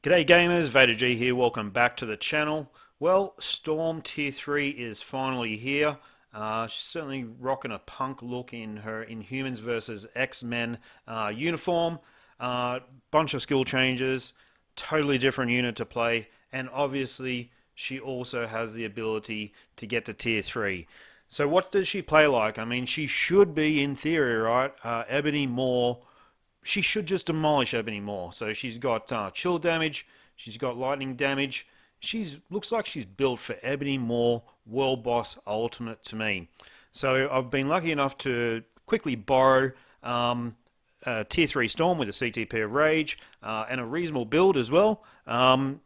G'day gamers, VaderG here, welcome back to the channel. Well, StormT3 is finally here. She's certainly rocking a punk look in her Inhumans vs X-Men uniform. Bunch of skill changes, totally different unit to play, and obviously she also has the ability to get to tier 3. So what does she play like? I mean, she should be, in theory, right, Ebony Maw. She should just demolish Ebony Maw. So she's got chill damage, she's got lightning damage. She's looks like she's built for Ebony Maw World Boss Ultimate to me. So I've been lucky enough to quickly borrow Tier 3 Storm with a CTP of Rage and a reasonable build as well. And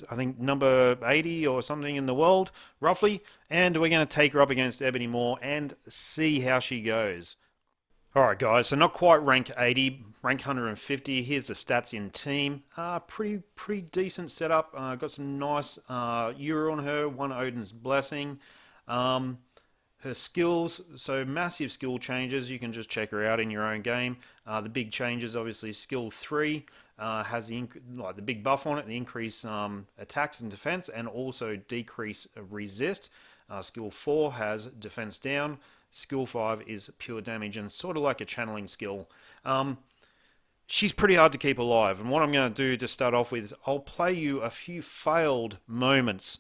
I think number 80 or something in the world, roughly. And we're going to take her up against Ebony Maw and see how she goes. Alright guys, so not quite rank 80, rank 150. Here's the stats in team. Pretty decent setup. Got some nice Euro on her, one Odin's Blessing. Her skills, so massive skill changes. You can just check her out in your own game. The big changes, obviously, skill 3 has the big buff on it, the increase attacks and defense, and also decrease resist. Skill 4 has defense down. Skill 5 is pure damage and sort of like a channeling skill. She's pretty hard to keep alive, and what I'm going to do to start off with is I'll play you a few failed moments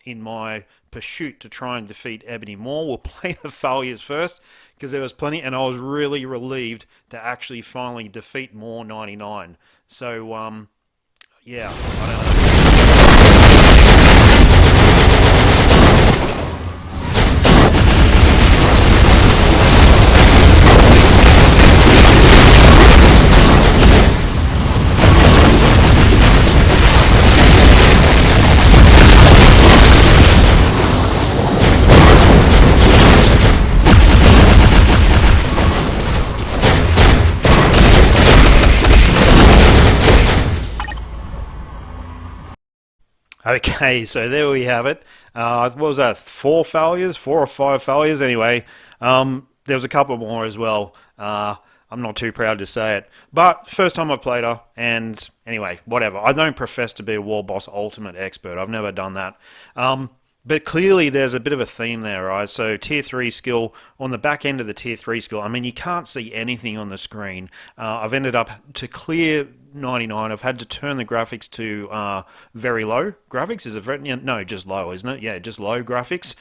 in my pursuit to try and defeat Ebony Maw. We'll play the failures first because there was plenty, and I was really relieved to actually finally defeat Maw99. So, yeah, I don't know. Okay, so there we have it. What was that? 4 failures? 4 or 5 failures? Anyway, there was a couple more as well. I'm not too proud to say it. But first time I've played her, and anyway, whatever. I don't profess to be a War Boss Ultimate expert. I've never done that. But clearly there's a bit of a theme there, right? So Tier 3 skill, on the back end of the Tier 3 skill, I mean, you can't see anything on the screen. I've ended up, to clear 99, I've had to turn the graphics to very low. Graphics is a very, no, just low, isn't it? Yeah, just low graphics.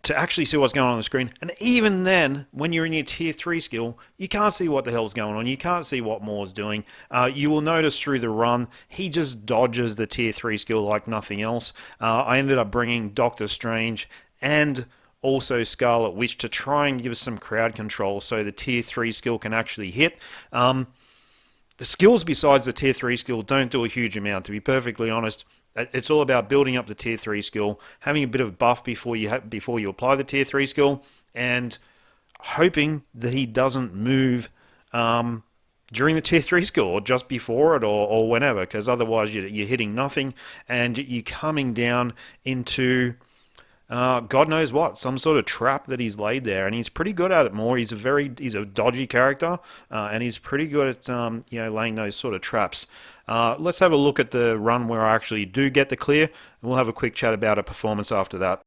To actually see what's going on the screen. And even then, when you're in your Tier 3 skill, you can't see what the hell's going on. You can't see what Maw's doing. You will notice through the run, he just dodges the Tier 3 skill like nothing else. I ended up bringing Doctor Strange and also Scarlet Witch to try and give us some crowd control so the Tier 3 skill can actually hit. The skills besides the Tier 3 skill don't do a huge amount, to be perfectly honest. It's all about building up the Tier 3 skill, having a bit of buff before you apply the Tier 3 skill, and hoping that he doesn't move during the Tier 3 skill, or just before it, or whenever, because otherwise you're hitting nothing, and you're coming down into God knows what, some sort of trap that he's laid there, and he's pretty good at it. More, he's a dodgy character, and he's pretty good at laying those sort of traps. Let's have a look at the run where I actually do get the clear, and we'll have a quick chat about a performance after that.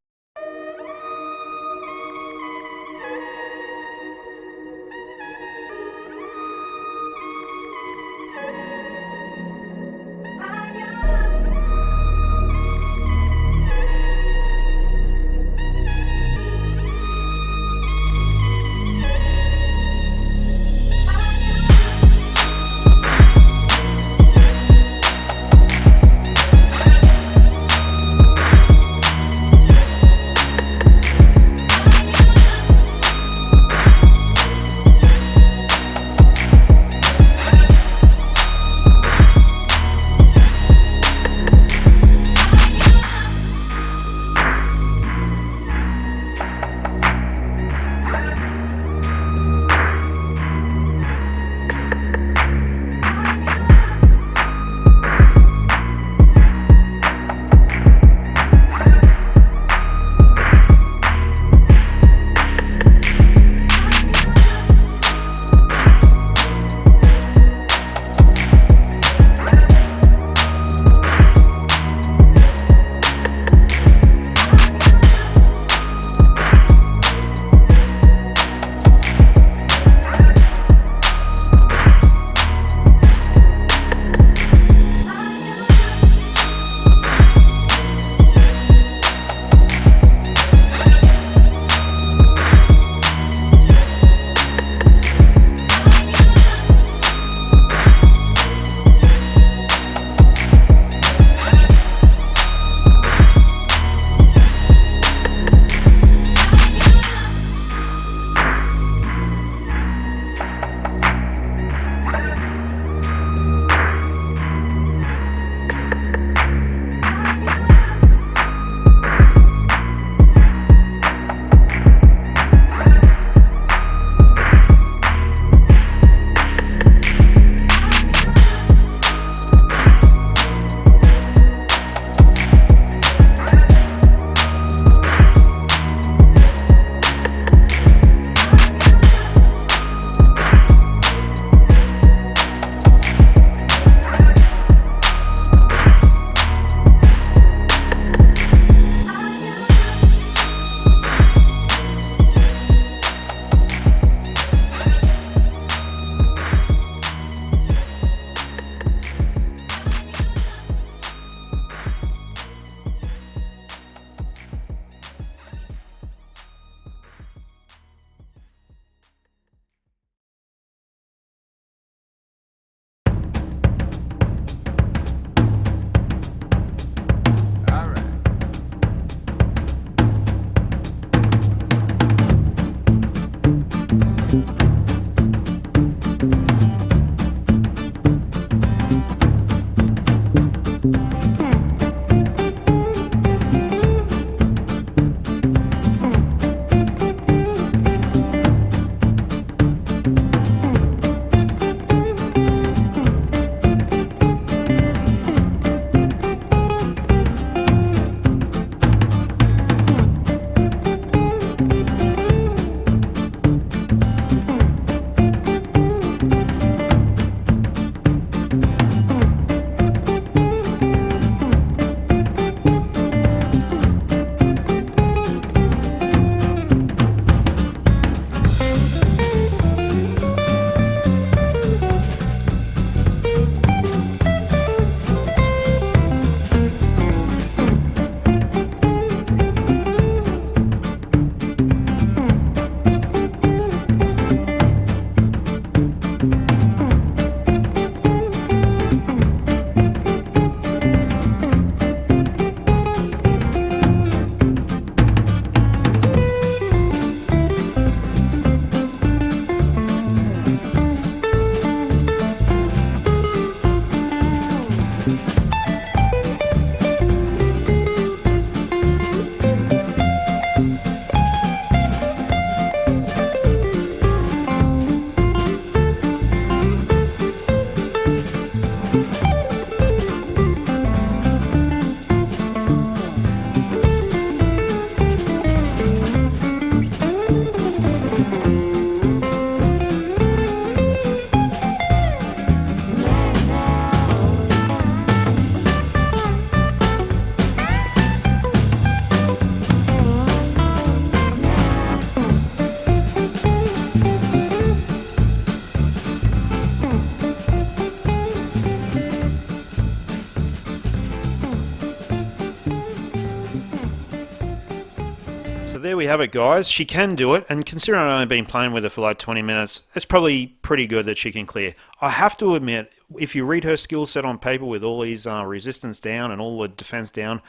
there we have it, guys. She can do it, and considering I've only been playing with her for like 20 minutes, it's probably pretty good that she can clear. I have to admit, if you read her skill set on paper with all these resistance down and all the defense down,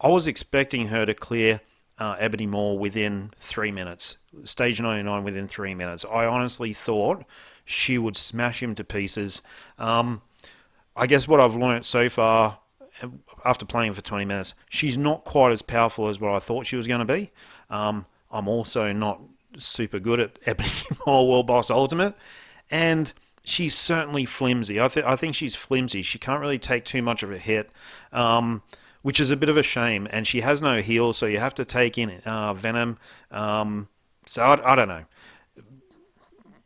I was expecting her to clear Ebony Maw within 3 minutes. Stage 99 within 3 minutes. I honestly thought she would smash him to pieces. I guess what I've learnt so far after playing for 20 minutes, she's not quite as powerful as what I thought she was going to be. I'm also not super good at Ebony Maw World Boss Ultimate, and she's certainly flimsy. I think she's flimsy. She can't really take too much of a hit, which is a bit of a shame, and she has no heal, so you have to take in Venom. So I don't know.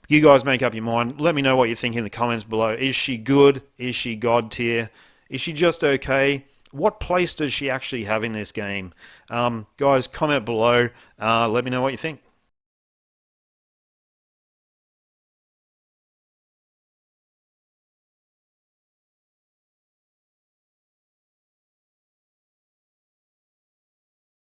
You guys make up your mind. Let me know what you think in the comments below. Is she good? Is she God tier? Is she just okay? What place does she actually have in this game? Guys, comment below. Let me know what you think.